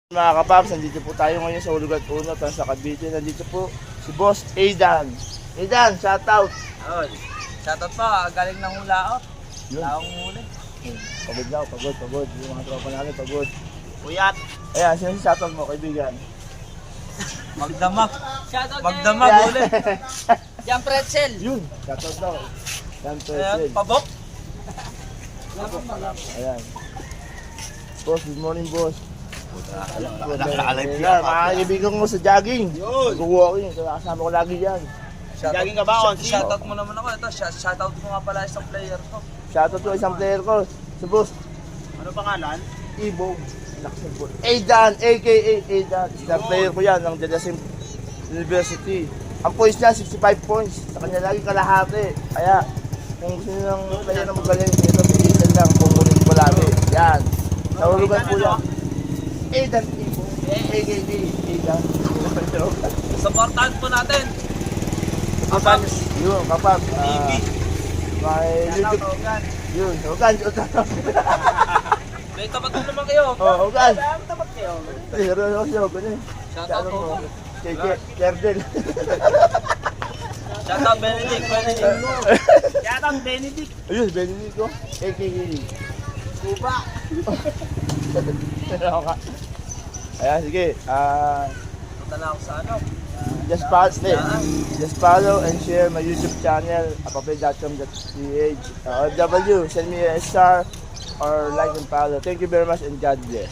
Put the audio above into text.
Mga kapaps, nandito po tayo ngayon sa Ulugan Uno, sa Cavite. Nandito po si Boss Aidan. Aidan, shoutout! Oy, shoutout po, galing ng hula out. Yun. Taong huli. Pagod daw, pagod. Yung mga tropa namin, pagod. Puyat. Ayan, sino si shoutout mo, kaibigan? Magdamag. Shoutout Magdamag Ayan. huli. Yan pretzel. Yun, shoutout daw. Yan, Ayan, Presil. pabok. Ayan. Boss, good morning, boss. Nakalive Ayan, mga kaibigan ko sa jogging. Mag-walking, kaya kasama ko lagi yan. Jogging ka ba, Onsi? Shoutout mo naman ako. Ito, shoutout mo nga pala isang player ko. Shoutout ko isang player ko, si Boss Ano pangalan? Ibo. Aidan, aka Aidan. Isang player ko yan ng Jadasim University. Ang points niya, 65 points. Sa kanya lagi kalahati. Kaya, kung gusto nyo ng player na magaling, ito, pigilan lang kung ulit ko lagi. Yan. Nahulugan po yan. Aidan Ibo, aka Aidan. Supportahan po natin. Kapan, yun, kapan. TV. May Shoutout, YouTube. Ogan. Yun, Ogan. May tapat mo naman kayo. Oh, Ogan. Ano tapat kayo? Pero ano siya, Ogan eh. Shoutout Ano mo? Ogan. Kerdel. Shoutout Benedict. Shoutout Benedict. Ayun, Benedico. A.K.A. Kuba. Ano ka? Ayan, sige. Punta na ako sa ano. Just follow and share my YouTube channel, apapay.com.ph. OFW, send me a star or like and follow. Thank you very much and God bless.